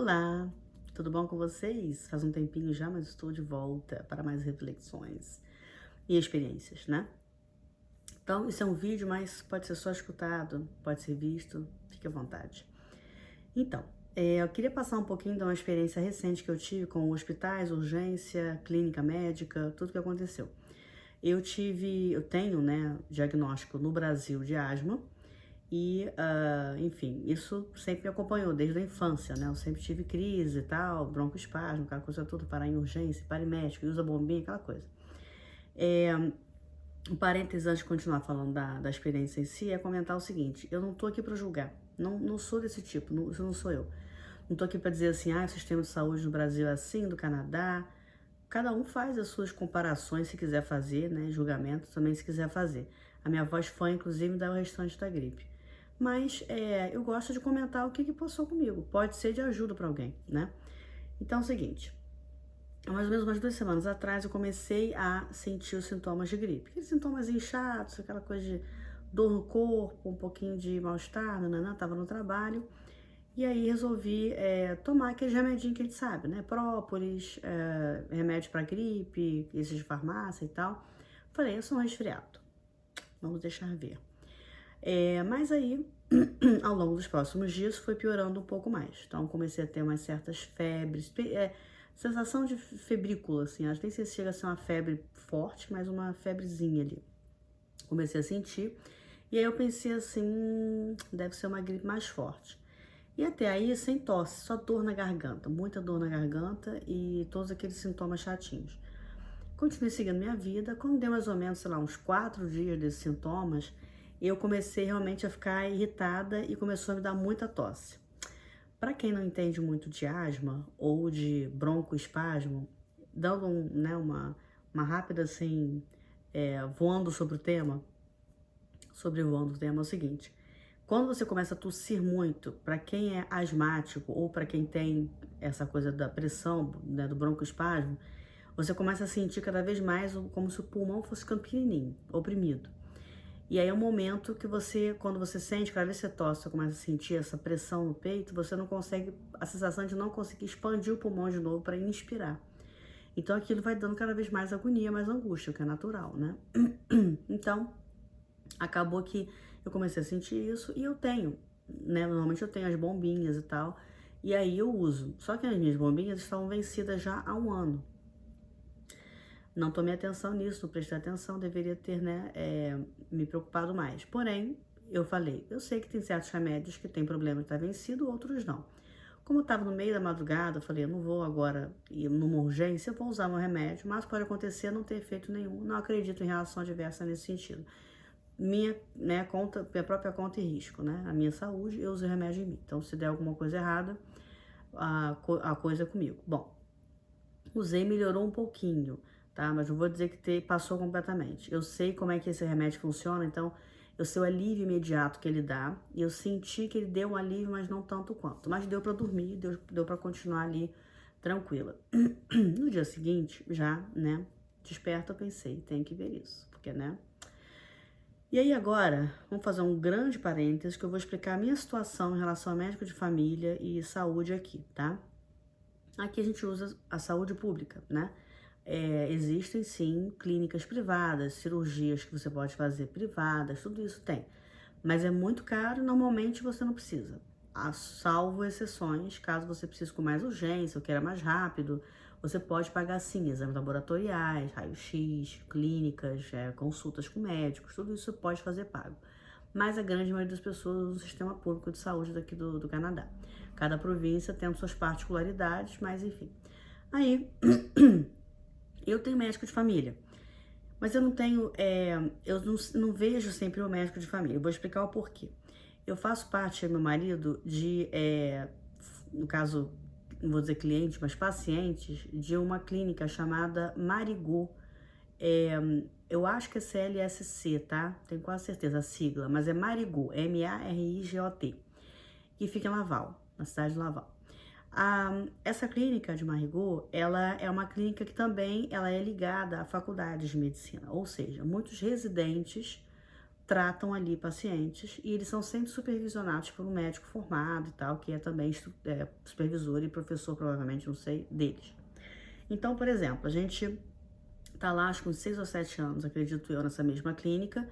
Olá, tudo bom com vocês? Faz um tempinho já, mas estou de volta para mais reflexões e experiências, né? Então, isso é um vídeo, mas pode ser só escutado, pode ser visto, fique à vontade. Então, eu queria passar um pouquinho de uma experiência recente que eu tive com hospitais, urgência, clínica médica, tudo que aconteceu. Eu tenho, né, diagnóstico no Brasil de asma. E, enfim, isso sempre me acompanhou desde a infância, né? Eu sempre tive crise e tal, broncoespasmo, aquela coisa toda, parar em urgência, para em médico, usa bombinha, aquela coisa. Um parênteses antes de continuar falando da experiência em si, é comentar o seguinte: eu não tô aqui para julgar, não sou desse tipo, isso não sou eu. Não tô aqui para dizer assim, o sistema de saúde no Brasil é assim, do Canadá. Cada um faz as suas comparações se quiser fazer, né? Julgamento também se quiser fazer. A minha voz foi, inclusive, dar o restante da gripe. Mas eu gosto de comentar o que passou comigo. Pode ser de ajuda para alguém, né? Então é o seguinte. Há mais ou menos umas 2 semanas atrás eu comecei a sentir os sintomas de gripe. Aqueles sintomas inchados, aquela coisa de dor no corpo, um pouquinho de mal-estar, tava no trabalho. E aí resolvi tomar aqueles remedinhos que a gente sabe, né? Própolis, remédio para gripe, esses de farmácia e tal. Falei, eu sou um resfriado. Vamos deixar ver. Mas aí, ao longo dos próximos dias, foi piorando um pouco mais. Então, comecei a ter umas certas febres, sensação de febrícula, assim. Às vezes chega a ser uma febre forte, mas uma febrezinha ali. Comecei a sentir. E aí eu pensei assim, deve ser uma gripe mais forte. E até aí, sem tosse, só dor na garganta, muita dor na garganta e todos aqueles sintomas chatinhos. Continuei seguindo minha vida. Quando deu mais ou menos, sei lá, uns 4 dias desses sintomas, eu comecei realmente a ficar irritada e começou a me dar muita tosse. Para quem não entende muito de asma ou de broncoespasmo, dando uma rápida assim, voando sobre o tema, sobrevoando o tema, é o seguinte: quando você começa a tossir muito, para quem é asmático ou para quem tem essa coisa da pressão, né, do broncoespasmo, você começa a sentir cada vez mais como se o pulmão fosse ficando pequenininho, oprimido. E aí é um momento que você, quando você sente, cada vez que você tosse, você começa a sentir essa pressão no peito, você não consegue, a sensação de não conseguir expandir o pulmão de novo para inspirar. Então aquilo vai dando cada vez mais agonia, mais angústia, o que é natural, né? Então, acabou que eu comecei a sentir isso e eu tenho, né? Normalmente eu tenho as bombinhas e tal, e aí eu uso. Só que as minhas bombinhas estavam vencidas já há um ano. Não tomei atenção nisso, não prestei atenção, deveria ter, né, me preocupado mais. Porém, eu falei, eu sei que tem certos remédios que tem problema de estar vencido, outros não. Como eu estava no meio da madrugada, eu falei, eu não vou agora ir numa urgência, eu vou usar meu remédio, mas pode acontecer não ter efeito nenhum. Não acredito em reação adversa nesse sentido. Minha própria conta e risco, né? A minha saúde, eu uso o remédio em mim. Então, se der alguma coisa errada, a coisa é comigo. Bom, usei, melhorou um pouquinho, tá? Mas não vou dizer que passou completamente. Eu sei como é que esse remédio funciona, então eu sei o alívio imediato que ele dá. E eu senti que ele deu um alívio, mas não tanto quanto. Mas deu pra dormir, deu pra continuar ali tranquila. No dia seguinte, já, né, desperta, eu pensei, tem que ver isso, porque, né? E aí agora, vamos fazer um grande parênteses que eu vou explicar a minha situação em relação a médico de família e saúde aqui, tá? Aqui a gente usa a saúde pública, né? Existem sim clínicas privadas, cirurgias que você pode fazer privadas, tudo isso tem. Mas é muito caro e normalmente você não precisa. Salvo exceções, caso você precise com mais urgência ou queira mais rápido, você pode pagar sim exames laboratoriais, raio-x, clínicas, consultas com médicos, tudo isso você pode fazer pago. Mas a grande maioria das pessoas usa o sistema público de saúde daqui do Canadá. Cada província tem suas particularidades, mas enfim. Aí, eu tenho médico de família, mas eu não tenho, eu não vejo sempre o médico de família. Eu vou explicar o porquê. Eu faço parte, meu marido, no caso, não vou dizer cliente, mas pacientes, de uma clínica chamada Marigot. Eu acho que é CLSC, tá? Tenho quase certeza a sigla, mas é Marigot, MARIGOT, que fica em Laval, na cidade de Laval. Essa clínica de Marigot, ela é uma clínica que também ela é ligada a faculdades de medicina, ou seja, muitos residentes tratam ali pacientes e eles são sempre supervisionados por um médico formado e tal, que é também supervisor e professor, provavelmente, não sei, deles. Então, por exemplo, a gente tá lá, acho que uns 6 ou 7 anos, acredito eu, nessa mesma clínica,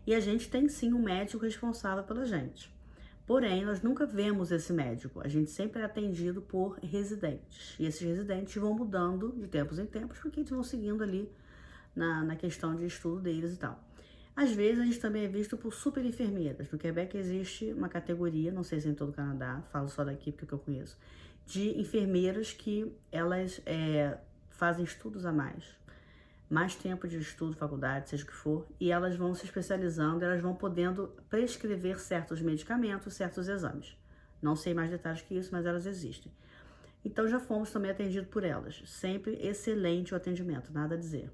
e a gente tem sim um médico responsável pela gente. Porém, nós nunca vemos esse médico, a gente sempre é atendido por residentes, e esses residentes vão mudando de tempos em tempos, porque eles vão seguindo ali na questão de estudo deles e tal. Às vezes a gente também é visto por super enfermeiras. No Quebec existe uma categoria, não sei se é em todo o Canadá, falo só daqui porque eu conheço, de enfermeiras que elas fazem estudos a mais tempo de estudo, faculdade, seja o que for, e elas vão se especializando, elas vão podendo prescrever certos medicamentos, certos exames. Não sei mais detalhes que isso, mas elas existem. Então já fomos também atendidos por elas. Sempre excelente o atendimento, nada a dizer.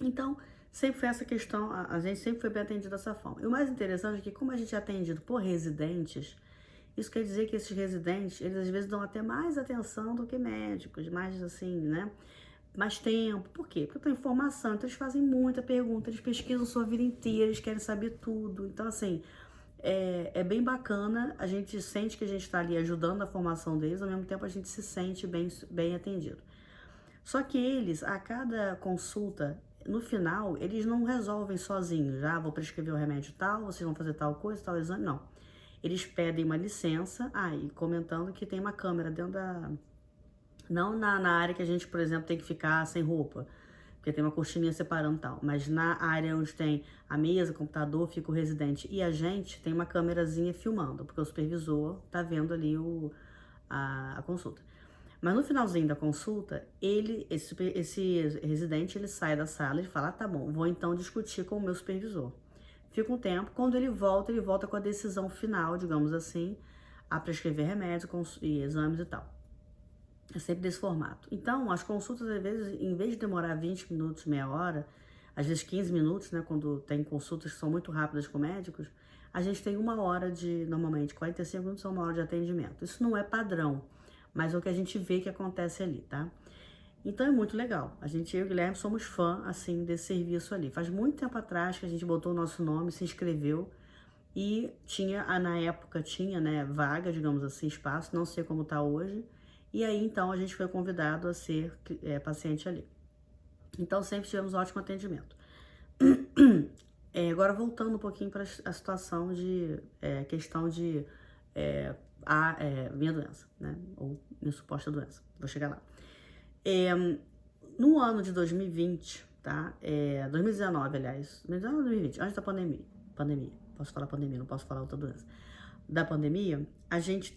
Então, sempre foi essa questão, a gente sempre foi bem atendido dessa forma. E o mais interessante é que, como a gente é atendido por residentes, isso quer dizer que esses residentes, eles às vezes dão até mais atenção do que médicos, mais assim, né? Mais tempo. Por quê? Porque tem informação, então eles fazem muita pergunta, eles pesquisam sua vida inteira, eles querem saber tudo. Então, assim, é bem bacana, a gente sente que a gente está ali ajudando na formação deles, ao mesmo tempo a gente se sente bem atendido. Só que eles, a cada consulta, no final, eles não resolvem sozinhos. Vou prescrever o remédio tal, vocês vão fazer tal coisa, tal exame. Não. Eles pedem uma licença, e comentando que tem uma câmera dentro da... Não na área que a gente, por exemplo, tem que ficar sem roupa, porque tem uma cortininha separando tal. Mas na área onde tem a mesa, computador, fica o residente e a gente, tem uma câmerazinha filmando, porque o supervisor tá vendo ali a consulta. Mas no finalzinho da consulta, esse residente, ele sai da sala e fala, tá bom, vou então discutir com o meu supervisor. Fica um tempo, quando ele volta com a decisão final, digamos assim, a prescrever remédios e exames e tal. É sempre desse formato. Então, as consultas, às vezes, em vez de demorar 20 minutos, meia hora, às vezes 15 minutos, né, quando tem consultas que são muito rápidas com médicos, a gente tem normalmente, 45 minutos ou uma hora de atendimento. Isso não é padrão, mas é o que a gente vê que acontece ali, tá? Então é muito legal. Eu e o Guilherme somos fã, assim, desse serviço ali. Faz muito tempo atrás que a gente botou o nosso nome, se inscreveu e na época tinha, né, vaga, digamos assim, espaço, não sei como tá hoje. E aí, então, a gente foi convidado a ser paciente ali. Então, sempre tivemos ótimo atendimento. Agora, voltando um pouquinho para a situação de questão de minha doença, né? Ou minha suposta doença. Vou chegar lá. No ano de 2020, tá? 2019, aliás. 2019, 2020, antes da pandemia. Posso falar pandemia, não posso falar outra doença. Da pandemia, a gente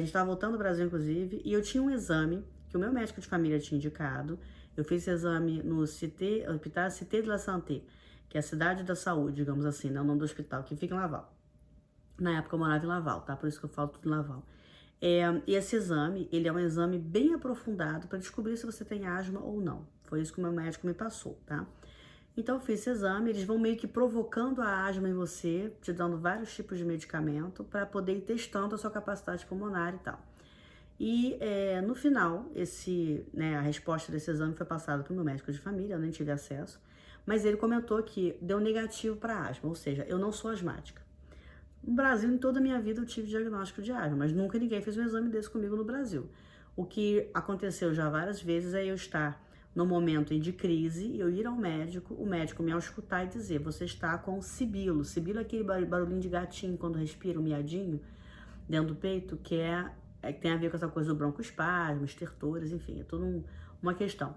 estava voltando ao Brasil, inclusive, e eu tinha um exame que o meu médico de família tinha indicado. Eu fiz esse exame no Hospital Cité de la Santé, que é a cidade da saúde, digamos assim, né? O nome do hospital, que fica em Laval. Na época eu morava em Laval, tá? Por isso que eu falo tudo em Laval. E esse exame, ele é um exame bem aprofundado para descobrir se você tem asma ou não. Foi isso que o meu médico me passou, tá? Então eu fiz esse exame, eles vão meio que provocando a asma em você, te dando vários tipos de medicamento para poder ir testando a sua capacidade pulmonar e tal. E no final, a resposta desse exame foi passada para o meu médico de família, eu nem tive acesso, mas ele comentou que deu negativo para asma, ou seja, eu não sou asmática. No Brasil, em toda a minha vida, eu tive diagnóstico de asma, mas nunca ninguém fez um exame desse comigo no Brasil. O que aconteceu já várias vezes é eu estar no momento de crise, eu ir ao médico, o médico me auscultar e dizer, você está com sibilo. Sibilo é aquele barulhinho de gatinho quando respira, um miadinho dentro do peito, que tem a ver com essa coisa do broncoespasmo, estertores, enfim, é toda uma questão.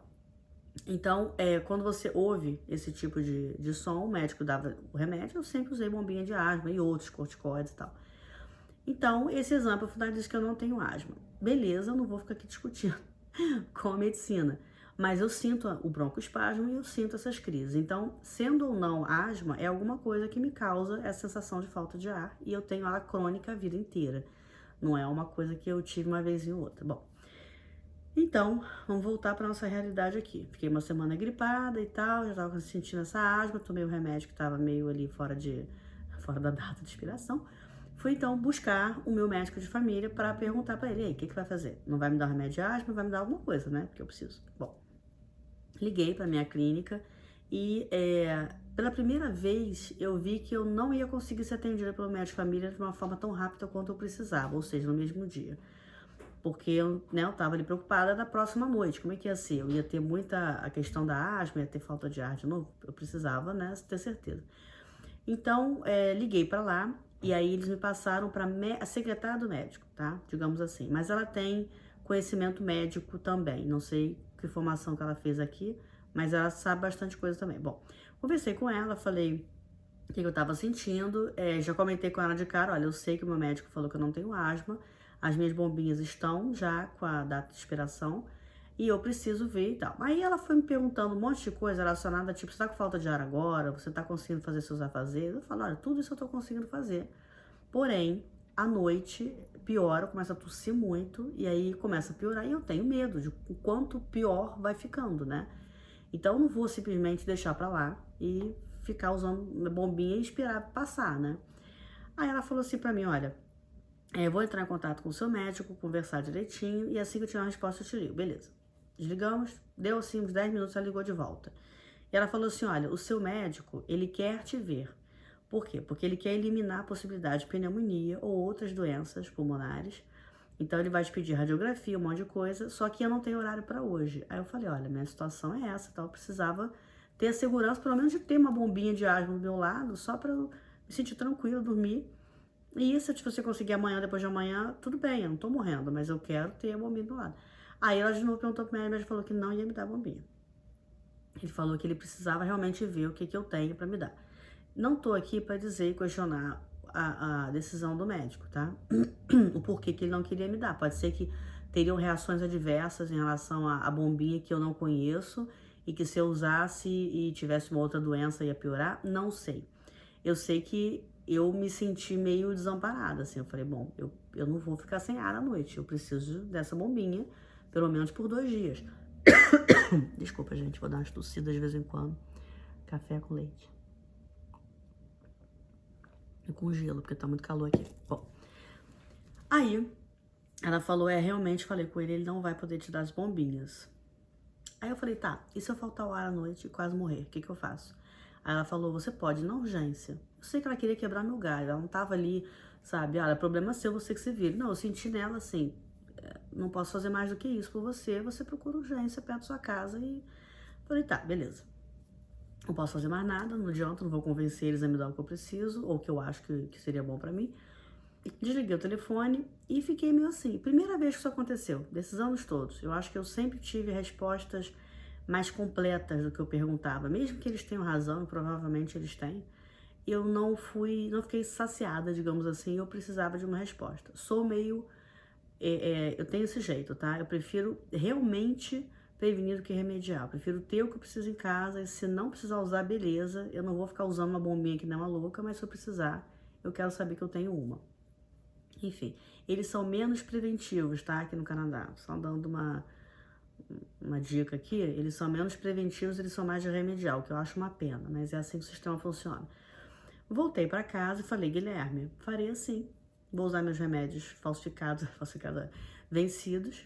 Então, quando você ouve esse tipo de som, o médico dava o remédio, eu sempre usei bombinha de asma e outros corticoides e tal. Então, esse exame para diz que eu não tenho asma. Beleza, eu não vou ficar aqui discutindo com a medicina. Mas eu sinto o broncoespasmo e eu sinto essas crises. Então, sendo ou não asma, é alguma coisa que me causa essa sensação de falta de ar. E eu tenho ela crônica a vida inteira. Não é uma coisa que eu tive uma vez ou outra. Bom, então, vamos voltar para nossa realidade aqui. Fiquei uma semana gripada e tal, já estava sentindo essa asma, tomei o remédio que estava meio ali fora da data de expiração. Fui então buscar o meu médico de família para perguntar para ele, o que vai fazer? Não vai me dar um remédio de asma, vai me dar alguma coisa, né? Porque eu preciso. Bom, liguei para minha clínica e pela primeira vez, eu vi que eu não ia conseguir ser atendida pelo médico de família de uma forma tão rápida quanto eu precisava, ou seja, no mesmo dia. Porque eu tava ali preocupada da próxima noite, como é que ia ser? Eu ia ter muita a questão da asma, ia ter falta de ar de novo, eu precisava, né, ter certeza. Então, liguei pra lá e aí eles me passaram pra a secretária do médico, tá? Digamos assim. Mas ela tem conhecimento médico também, não sei que formação que ela fez aqui, mas ela sabe bastante coisa também. Bom, conversei com ela, falei o que eu tava sentindo, já comentei com ela de cara, olha, eu sei que o meu médico falou que eu não tenho asma, as minhas bombinhas estão já com a data de expiração e eu preciso ver e tal. Aí ela foi me perguntando um monte de coisa relacionada, tipo, você tá com falta de ar agora? Você tá conseguindo fazer seus afazeres? Eu falo, olha, tudo isso eu tô conseguindo fazer. Porém, à noite piora, começa a tossir muito e aí começa a piorar e eu tenho medo de o quanto pior vai ficando, né? Então eu não vou simplesmente deixar pra lá e ficar usando bombinha e esperar passar, né? Aí ela falou assim pra mim, olha, eu vou entrar em contato com o seu médico, conversar direitinho e assim que eu tiver uma resposta eu te ligo, beleza. Desligamos, deu assim uns 10 minutos, ela ligou de volta. E ela falou assim, olha, o seu médico, ele quer te ver. Por quê? Porque ele quer eliminar a possibilidade de pneumonia ou outras doenças pulmonares. Então ele vai te pedir radiografia, um monte de coisa, só que eu não tenho horário para hoje. Aí eu falei, olha, minha situação é essa, então eu precisava ter a segurança, pelo menos de ter uma bombinha de asma do meu lado, só para eu me sentir tranquila, dormir. E se você conseguir amanhã, depois de amanhã, tudo bem, eu não tô morrendo, mas eu quero ter a bombinha do lado. Aí ela de novo perguntou pro médico e falou que não ia me dar a bombinha. Ele falou que ele precisava realmente ver o que eu tenho para me dar. Não tô aqui para dizer e questionar a decisão do médico, tá? O porquê que ele não queria me dar. Pode ser que teriam reações adversas em relação à bombinha que eu não conheço e que se eu usasse e tivesse uma outra doença ia piorar. Não sei. Eu sei que eu me senti meio desamparada, assim. Eu falei, bom, eu não vou ficar sem ar à noite. Eu preciso dessa bombinha, pelo menos por 2 dias. Desculpa, gente, vou dar umas tossidas de vez em quando. Café com leite. E com gelo, porque tá muito calor aqui. Bom, aí ela falou, realmente falei com ele não vai poder te dar as bombinhas. Aí eu falei, tá, e se eu faltar o ar à noite e quase morrer, o que eu faço? Aí ela falou, você pode, na urgência. Eu sei que ela queria quebrar meu galho, ela não tava ali, sabe, olha, problema seu, você que se vira. Não, eu senti nela assim, não posso fazer mais do que isso por você, você procura urgência perto da sua casa e... Falei, tá, beleza. Não posso fazer mais nada, não adianta, não vou convencer eles a me dar o que eu preciso, ou o que eu acho que seria bom pra mim. Desliguei o telefone e fiquei meio assim. Primeira vez que isso aconteceu, desses anos todos. Eu acho que eu sempre tive respostas mais completas do que eu perguntava. Mesmo que eles tenham razão, provavelmente eles têm. Eu não fiquei saciada, digamos assim, eu precisava de uma resposta. Sou meio... eu tenho esse jeito, tá? Eu prefiro realmente prevenir do que remediar. Eu prefiro ter o que eu preciso em casa e se não precisar usar, beleza. Eu não vou ficar usando uma bombinha que nem uma louca, mas se eu precisar, eu quero saber que eu tenho uma. Enfim, eles são menos preventivos, tá? Aqui no Canadá. Só dando uma dica aqui, eles são menos preventivos, eles são mais de remedial, o que eu acho uma pena, mas é assim que o sistema funciona. Voltei pra casa e falei, Guilherme, farei assim. Vou usar meus remédios falsificados, vencidos.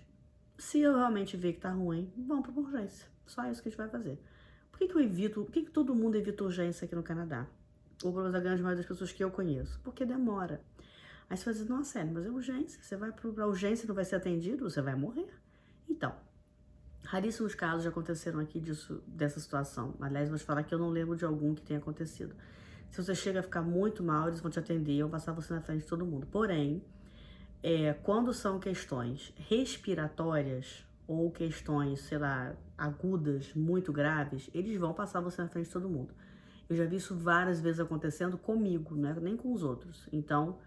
Se eu realmente ver que tá ruim, vamos pra urgência. Só isso que a gente vai fazer. Por que eu evito, por que todo mundo evita urgência aqui no Canadá? Ou pelo menos a grande maioria das pessoas que eu conheço? Porque demora. Aí você vai dizer, nossa, sério, mas é urgência. Você vai pra urgência e não vai ser atendido, você vai morrer. Então, raríssimos casos já aconteceram aqui dessa situação. Aliás, vou te falar que eu não lembro de algum que tenha acontecido. Se você chega a ficar muito mal, eles vão te atender, vão passar você na frente de todo mundo. Porém, quando são questões respiratórias ou questões, sei lá, agudas, muito graves, eles vão passar você na frente de todo mundo. Eu já vi isso várias vezes acontecendo comigo, né? Nem com os outros. Então,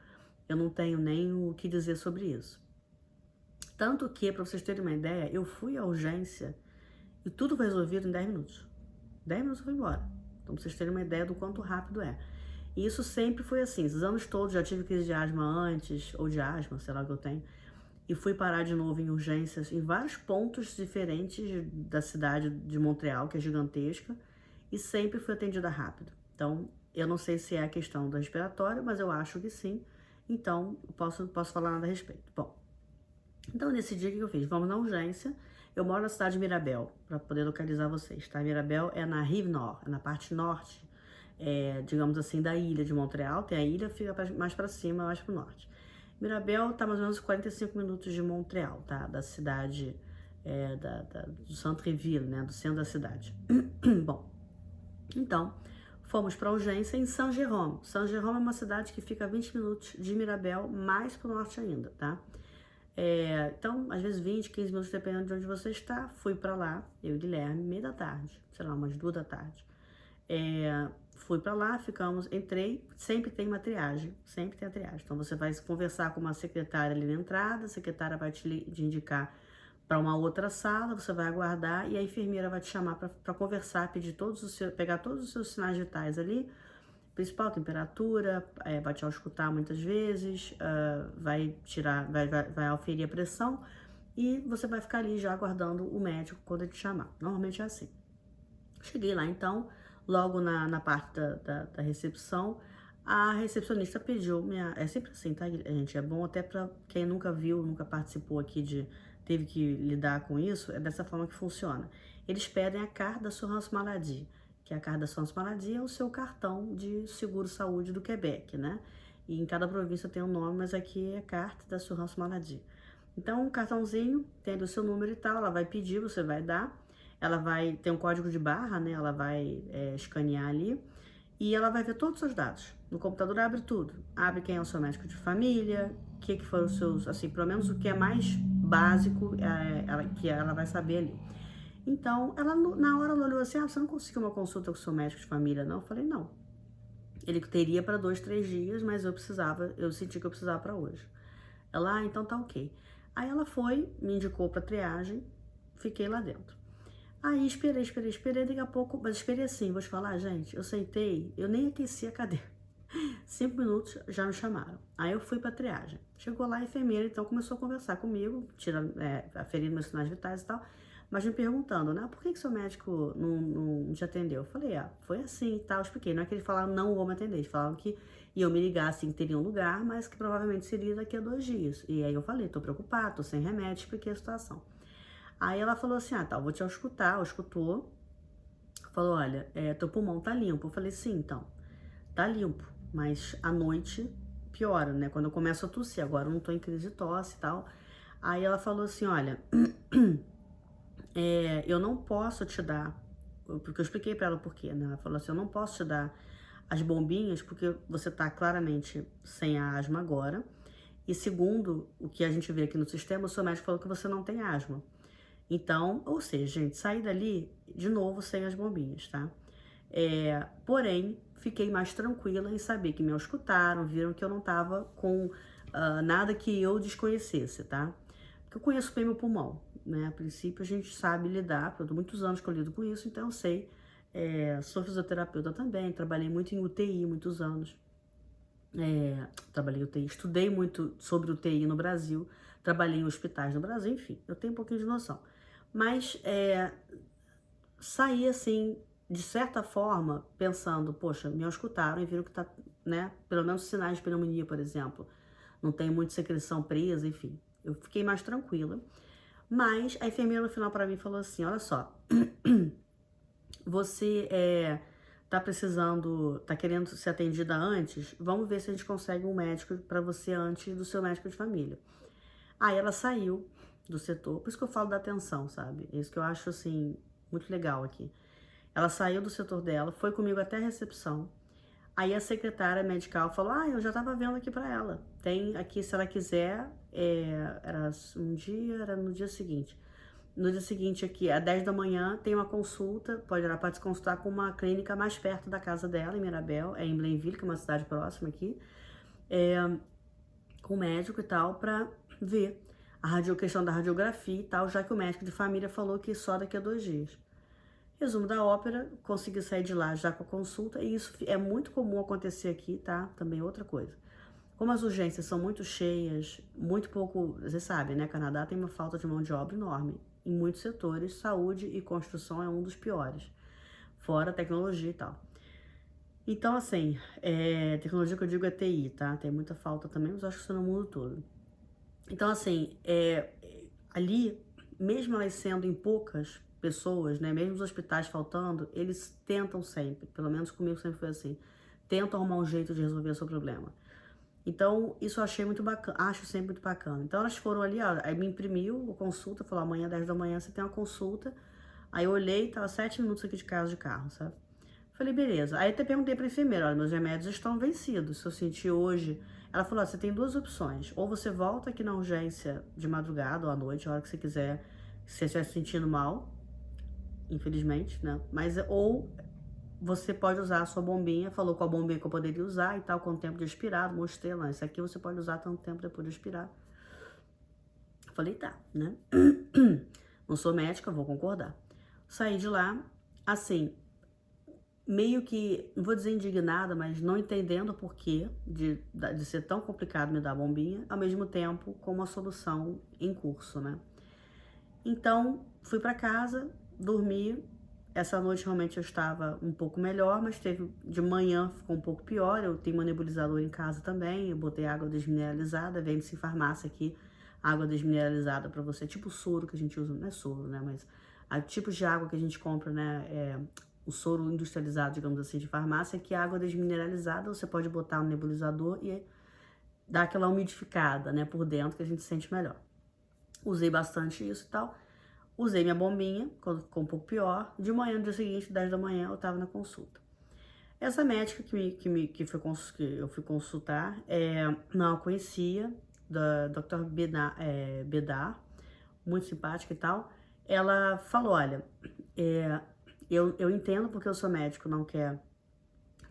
eu não tenho nem o que dizer sobre isso. Tanto que, para vocês terem uma ideia, eu fui à urgência e tudo foi resolvido em 10 minutos. 10 minutos eu fui embora. Então, pra vocês terem uma ideia do quanto rápido é. E isso sempre foi assim. Esses anos todos, já tive crise de asma antes, ou de asma, sei lá o que eu tenho. E fui parar de novo em urgências em vários pontos diferentes da cidade de Montreal, que é gigantesca. E sempre fui atendida rápido. Então, eu não sei se é a questão do respiratório, mas eu acho que sim. Então, posso falar nada a respeito. Bom, então nesse dia, o que eu fiz? Vamos na urgência. Eu moro na cidade de Mirabel, para poder localizar vocês, tá? Mirabel é na Rive Nord, é na parte norte digamos assim, da ilha de Montreal. Tem a ilha, fica mais para cima, mais para o norte. Mirabel tá mais ou menos 45 minutos de Montreal, tá? Da cidade, do centre-ville, né? Do centro da cidade. Bom, então, fomos para urgência em Saint-Jérôme. Saint-Jérôme é uma cidade que fica a 20 minutos de Mirabel, mais para o norte ainda, tá? Então, às vezes 20, 15 minutos, dependendo de onde você está. Fui para lá, eu e Guilherme, meia da tarde, sei lá, umas 2 da tarde. Fui para lá, entrei, sempre tem uma triagem, sempre tem a triagem. Então você vai conversar com uma secretária ali na entrada, a secretária vai te indicar para uma outra sala, você vai aguardar e a enfermeira vai te chamar para conversar, pegar todos os seus sinais vitais ali, principal temperatura, vai te auscultar muitas vezes, vai aferir a pressão e você vai ficar ali já aguardando o médico quando ele te chamar. Normalmente é assim. Cheguei lá então, logo na parte da recepção, a recepcionista pediu é sempre assim, tá, gente? É bom até para quem nunca viu, nunca participou aqui teve que lidar com isso, é dessa forma que funciona. Eles pedem a carte d'assurance maladie, que a carte d'assurance maladie é o seu cartão de seguro-saúde do Quebec, né? E em cada província tem um nome, mas aqui é carte d'assurance maladie. Então, um cartãozinho, tem o seu número e tal, ela vai pedir, você vai dar. Ela vai ter um código de barra, né? Ela vai escanear ali e ela vai ver todos os seus dados. No computador abre tudo. Abre quem é o seu médico de família, o que foram os seus, assim, pelo menos o que é mais básico, que ela vai saber ali. Então, na hora ela olhou assim, você não conseguiu uma consulta com o seu médico de família, não? Eu falei, não. Ele teria para 2, 3 dias, mas eu senti que eu precisava para hoje. Ela, então tá ok. Aí ela me indicou para triagem, fiquei lá dentro. Aí esperei, daqui a pouco, mas esperei assim, vou te falar, gente, eu sentei, eu nem aqueci a cadeira. 5 minutos já me chamaram. Aí eu fui pra triagem. Chegou lá a enfermeira, então começou a conversar comigo, aferindo meus sinais vitais e tal, mas me perguntando, né, por que seu médico não te atendeu? Eu falei, foi assim e tal, eu expliquei. Não é que eles falaram não vou me atender, eles falaram que iam me ligar assim, que teria um lugar, mas que provavelmente seria daqui a 2 dias. E aí eu falei, tô preocupado, tô sem remédio, expliquei a situação. Aí ela falou assim, tá, eu vou te auscultar, escutou. Falou, olha, teu pulmão tá limpo. Eu falei, sim, então, tá limpo, mas à noite piora, né? Quando eu começo a tossir, agora eu não tô em crise de tosse e tal. Aí ela falou assim, olha, eu não posso te dar, porque eu expliquei pra ela o porquê, né? Ela falou assim, eu não posso te dar as bombinhas, porque você tá claramente sem a asma agora. E segundo o que a gente vê aqui no sistema, o seu médico falou que você não tem asma. Então, ou seja, gente, saí dali de novo sem as bombinhas, tá? Porém, fiquei mais tranquila em saber que me auscultaram, viram que eu não tava com nada que eu desconhecesse, tá? Porque eu conheço bem meu pulmão, né? A princípio a gente sabe lidar, porque eu tô muitos anos que eu lido com isso, então eu sei. Sou fisioterapeuta também, trabalhei muito em UTI, muitos anos. Trabalhei em UTI, estudei muito sobre UTI no Brasil, trabalhei em hospitais no Brasil, enfim, eu tenho um pouquinho de noção. Mas saí assim, de certa forma, pensando, poxa, me auscultaram e viram que tá, né, pelo menos sinais de pneumonia, por exemplo. Não tem muita secreção presa, enfim. Eu fiquei mais tranquila. Mas a enfermeira no final para mim falou assim, olha só, você tá querendo ser atendida antes? Vamos ver se a gente consegue um médico para você antes do seu médico de família. Aí ela saiu do setor, por isso que eu falo da atenção, sabe? É isso que eu acho, assim, muito legal aqui. Ela saiu do setor dela, foi comigo até a recepção. Aí a secretária medical falou, eu já tava vendo aqui pra ela. Tem aqui, se ela quiser, era no dia seguinte. No dia seguinte aqui, às 10 da manhã, tem uma consulta, ela pode se consultar com uma clínica mais perto da casa dela, em Mirabel, em Blainville, que é uma cidade próxima aqui, com o médico e tal, pra ver questão da radiografia e tal, já que o médico de família falou que só daqui a 2 dias. Resumo da ópera, consegui sair de lá já com a consulta, e isso é muito comum acontecer aqui, tá? Também outra coisa. Como as urgências são muito cheias, muito pouco, vocês sabem, né? Canadá tem uma falta de mão de obra enorme. Em muitos setores, saúde e construção é um dos piores. Fora tecnologia e tal. Então, assim, tecnologia que eu digo é TI, tá? Tem muita falta também, mas acho que isso no mundo todo. Então, assim, ali, mesmo elas sendo em poucas, pessoas, né, mesmo os hospitais faltando, eles tentam sempre, pelo menos comigo sempre foi assim, tentam arrumar um jeito de resolver o seu problema. Então, isso eu achei muito bacana, acho sempre muito bacana. Então, elas foram ali, ó, aí me imprimiu a consulta, falou, amanhã, 10 da manhã, você tem uma consulta. Aí eu olhei, tava 7 minutos aqui de casa de carro, sabe? Falei, beleza. Aí até perguntei pra enfermeira, olha, meus remédios estão vencidos. Se eu sentir hoje... Ela falou, ó, você tem duas opções. Ou você volta aqui na urgência de madrugada ou à noite, a hora que você quiser, se você estiver se sentindo mal, infelizmente, né? Mas, ou você pode usar a sua bombinha, falou qual bombinha que eu poderia usar e tal, com o tempo de expirado, mostrei lá, isso aqui você pode usar tanto tempo depois de expirar. Falei, tá, né? Não sou médica, vou concordar. Saí de lá, assim, meio que, não vou dizer indignada, mas não entendendo o porquê de ser tão complicado me dar a bombinha, ao mesmo tempo com uma solução em curso, né? Então, fui pra casa, dormi. Essa noite realmente eu estava um pouco melhor, mas de manhã ficou um pouco pior. Eu tenho uma nebulizador em casa também, eu botei água desmineralizada, vende-se em farmácia aqui, água desmineralizada pra você, tipo soro que a gente usa, não é soro, né, mas tipos de água que a gente compra, né, o soro industrializado, digamos assim, de farmácia, que é água desmineralizada, você pode botar no nebulizador e dar aquela umidificada, né, por dentro, que a gente sente melhor. Usei bastante isso e tal. Usei minha bombinha, quando ficou um pouco pior. De manhã, no dia seguinte, 10 da manhã, eu tava na consulta. Essa médica que eu fui consultar, não a conhecia, da Dr. Bedar, muito simpática e tal. Ela falou, olha, eu entendo porque o seu médico não quer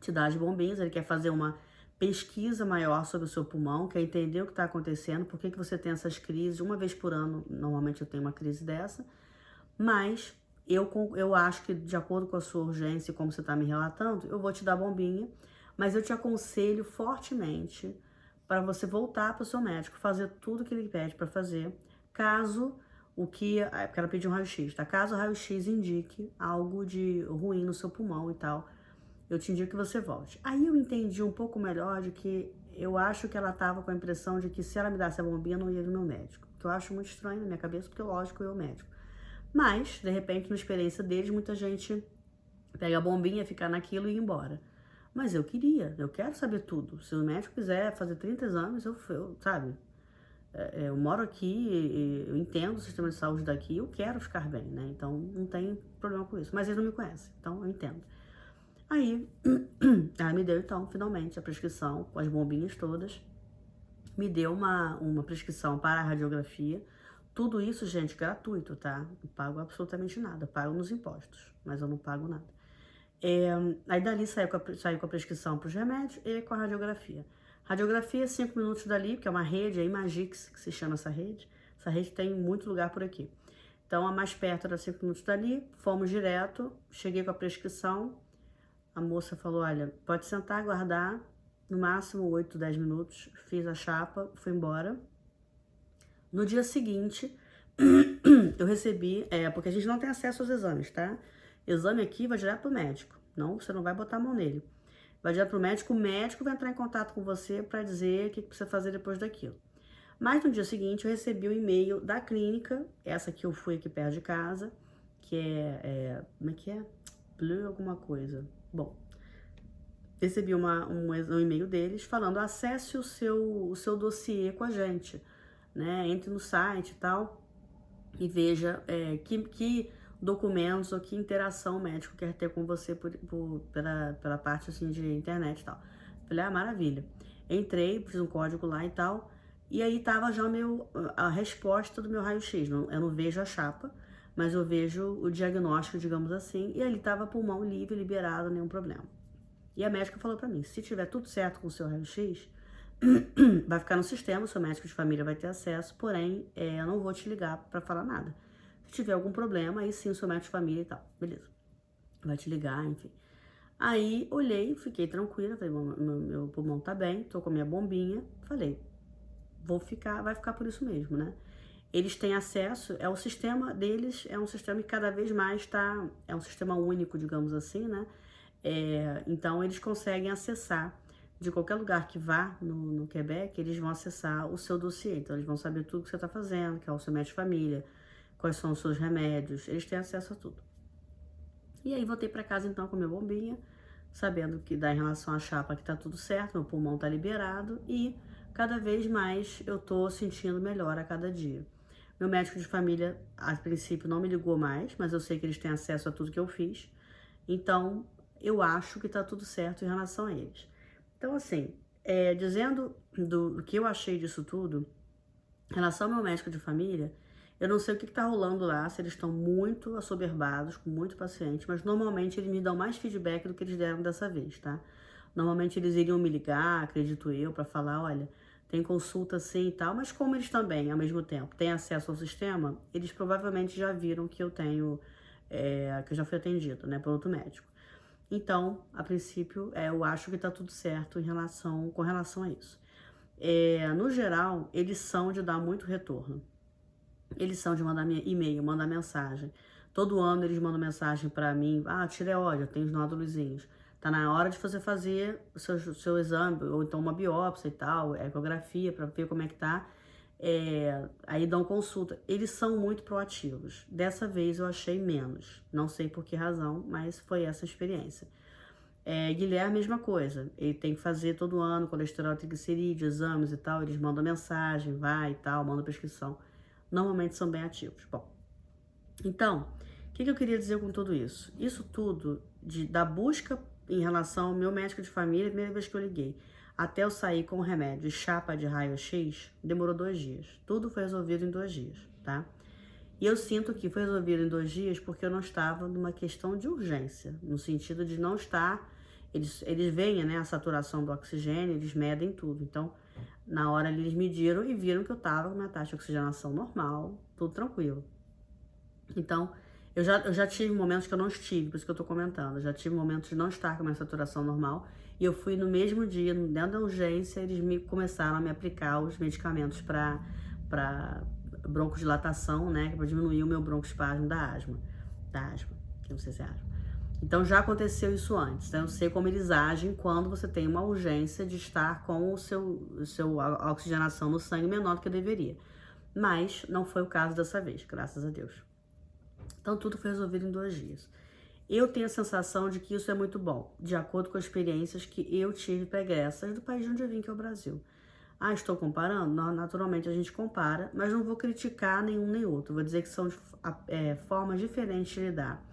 te dar as bombinhas, ele quer fazer uma pesquisa maior sobre o seu pulmão, quer entender o que está acontecendo, por que você tem essas crises. Uma vez por ano, normalmente eu tenho uma crise dessa, mas eu acho que, de acordo com a sua urgência e como você está me relatando, eu vou te dar bombinha, mas eu te aconselho fortemente para você voltar para o seu médico, fazer tudo que ele pede para fazer, caso porque ela pediu um raio-x, tá? Caso o raio-x indique algo de ruim no seu pulmão e tal, eu te indico que você volte. Aí eu entendi um pouco melhor de que eu acho que ela tava com a impressão de que se ela me desse a bombinha, eu não ia no meu médico. Que eu acho muito estranho na minha cabeça, porque lógico, eu médico. Mas, de repente, na experiência deles, muita gente pega a bombinha, fica naquilo e ir embora. Mas eu quero saber tudo. Se o médico quiser fazer 30 exames, sabe? Eu moro aqui, eu entendo o sistema de saúde daqui, eu quero ficar bem, né? Então, não tem problema com isso. Mas eles não me conhecem, então eu entendo. Aí, ela me deu, então, finalmente, a prescrição com as bombinhas todas. Me deu uma prescrição para a radiografia. Tudo isso, gente, gratuito, tá? Não pago absolutamente nada. Pago nos impostos, mas eu não pago nada. Aí dali saiu com a prescrição para os remédios e com a radiografia. Radiografia, 5 minutos dali, que é uma rede, a Imagix, que se chama essa rede. Essa rede tem muito lugar por aqui. Então, a mais perto era 5 minutos dali, fomos direto, cheguei com a prescrição. A moça falou, olha, pode sentar, aguardar, no máximo 8, 10 minutos. Fiz a chapa, fui embora. No dia seguinte, eu recebi, porque a gente não tem acesso aos exames, tá? Exame aqui vai direto pro médico, não, você não vai botar a mão nele. Vai direto pro médico, o médico vai entrar em contato com você para dizer o que precisa fazer depois daquilo. Mas no dia seguinte eu recebi o e-mail da clínica, essa que eu fui aqui perto de casa, que como é que é? Blue alguma coisa. Bom, recebi um e-mail deles falando, acesse o seu dossiê com a gente, né? Entre no site e tal e veja que documentos ou que interação o médico quer ter com você pela parte assim de internet e tal. Falei, maravilha. Entrei, fiz um código lá e tal, e aí tava já a resposta do meu raio-x. Eu não vejo a chapa, mas eu vejo o diagnóstico, digamos assim, e ali tava pulmão livre, liberado, nenhum problema. E a médica falou pra mim, se tiver tudo certo com o seu raio-x, vai ficar no sistema, o seu médico de família vai ter acesso, porém, eu não vou te ligar pra falar nada. Se tiver algum problema, aí sim o seu médico de família e tal, beleza. Vai te ligar, enfim. Aí, olhei, fiquei tranquila, falei, meu pulmão tá bem, tô com a minha bombinha, falei, vai ficar por isso mesmo, né? Eles têm acesso, o sistema deles é um sistema que cada vez mais é um sistema único, digamos assim, né? Então, eles conseguem acessar, de qualquer lugar que vá no Quebec, eles vão acessar o seu dossiê. Então, eles vão saber tudo que você está fazendo, que é o seu médico de família, quais são os seus remédios, eles têm acesso a tudo. E aí voltei para casa então com minha bombinha, sabendo que dá em relação à chapa que tá tudo certo, meu pulmão tá liberado e cada vez mais eu tô sentindo melhor a cada dia. Meu médico de família, a princípio, não me ligou mais, mas eu sei que eles têm acesso a tudo que eu fiz. Então, eu acho que tá tudo certo em relação a eles. Então, assim, dizendo do que eu achei disso tudo, em relação ao meu médico de família, eu não sei o que tá rolando lá, se eles estão muito assoberbados, com muito paciente, mas normalmente eles me dão mais feedback do que eles deram dessa vez, tá? Normalmente eles iriam me ligar, acredito eu, pra falar, olha, tem consulta assim e tal, mas como eles também, ao mesmo tempo, têm acesso ao sistema, eles provavelmente já viram que eu tenho, que eu já fui atendido, né, por outro médico. Então, a princípio, eu acho que tá tudo certo com relação a isso. No geral, eles são de dar muito retorno. Eles são de mandar e-mail, mandar mensagem. Todo ano eles mandam mensagem pra mim. Ah, tireoide, eu tenho os nódulozinhos. Tá na hora de você fazer o seu exame, ou então uma biópsia e tal, ecografia, pra ver como é que tá. Aí dão consulta. Eles são muito proativos. Dessa vez eu achei menos. Não sei por que razão, mas foi essa a experiência. Guilherme, mesma coisa. Ele tem que fazer todo ano colesterol, triglicerídeo, exames e tal. Eles mandam mensagem, vai e tal, mandam prescrição. Normalmente são bem ativos. Bom, então, o que eu queria dizer com tudo isso? Isso tudo da busca em relação ao meu médico de família, a primeira vez que eu liguei, até eu sair com o remédio e chapa de raio-x, demorou 2 dias. Tudo foi resolvido em 2 dias, tá? E eu sinto que foi resolvido em 2 dias porque eu não estava numa questão de urgência, no sentido de não estar. Eles veem, né, a saturação do oxigênio, eles medem tudo. Então, na hora eles mediram e viram que eu estava com minha taxa de oxigenação normal, tudo tranquilo. Então, eu já tive momentos que eu não estive, por isso que eu tô comentando. Eu já tive momentos de não estar com a minha saturação normal. E eu fui no mesmo dia, dentro da urgência, eles começaram a me aplicar os medicamentos para broncodilatação, né? Para diminuir o meu broncoespasmo da asma. Que não sei se é asma. Então já aconteceu isso antes, né? Eu sei como eles agem quando você tem uma urgência de estar com a oxigenação no sangue menor do que deveria. Mas não foi o caso dessa vez, graças a Deus. Então tudo foi resolvido em 2 dias. Eu tenho a sensação de que isso é muito bom, de acordo com as experiências que eu tive pregressas do país de onde eu vim, que é o Brasil. Ah, estou comparando? Não, naturalmente a gente compara, mas não vou criticar nenhum nem outro. Vou dizer que são formas diferentes de lidar.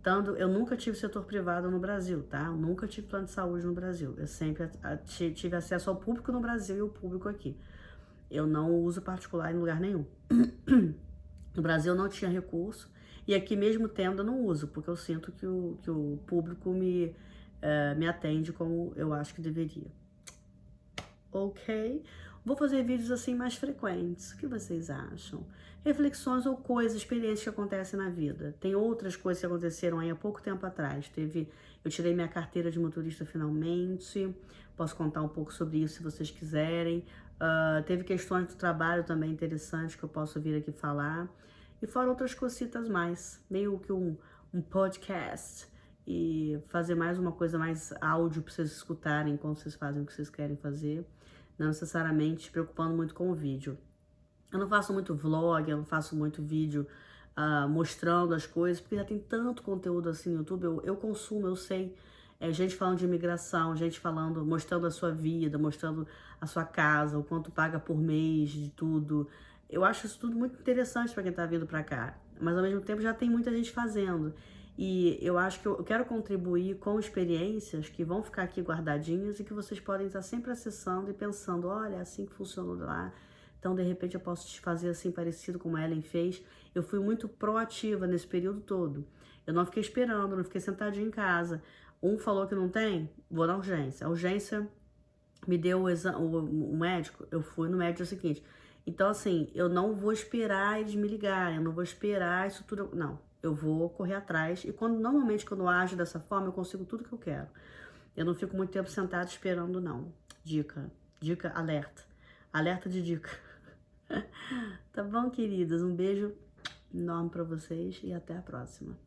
Tanto, eu nunca tive setor privado no Brasil, tá? Eu nunca tive plano de saúde no Brasil. Eu sempre tive acesso ao público no Brasil e ao público aqui. Eu não uso particular em lugar nenhum. No Brasil eu não tinha recurso e aqui mesmo tendo eu não uso, porque eu sinto que o público me atende como eu acho que deveria. Ok? Vou fazer vídeos assim mais frequentes. O que vocês acham? Reflexões ou coisas, experiências que acontecem na vida. Tem outras coisas que aconteceram aí há pouco tempo atrás. Eu tirei minha carteira de motorista finalmente. Posso contar um pouco sobre isso se vocês quiserem. Teve questões do trabalho também interessantes que eu posso vir aqui falar. E fora outras cositas mais. Meio que um podcast. E fazer mais uma coisa mais áudio para vocês escutarem enquanto vocês fazem o que vocês querem fazer. Não necessariamente se preocupando muito com o vídeo. Eu não faço muito vlog, eu não faço muito vídeo mostrando as coisas, porque já tem tanto conteúdo assim no YouTube. Eu consumo, eu sei. Gente falando de imigração, gente falando, mostrando a sua vida, mostrando a sua casa, o quanto paga por mês, de tudo. Eu acho isso tudo muito interessante para quem tá vindo para cá. Mas ao mesmo tempo já tem muita gente fazendo. E eu acho que eu quero contribuir com experiências que vão ficar aqui guardadinhas e que vocês podem estar sempre acessando e pensando, olha, é assim que funcionou lá. Então, de repente, eu posso te fazer assim parecido como a Ellen fez. Eu fui muito proativa nesse período todo. Eu não fiquei esperando, não fiquei sentadinha em casa. Um falou que não tem, vou na urgência. A urgência me deu o médico, eu fui no médico seguinte. Então, assim, eu não vou esperar eles me ligarem, eu não vou esperar isso tudo. Não, eu vou correr atrás. E normalmente, quando eu ajo dessa forma, eu consigo tudo que eu quero. Eu não fico muito tempo sentada esperando, não. Dica, alerta. Alerta de dica. Tá bom, queridas? Um beijo enorme pra vocês e até a próxima.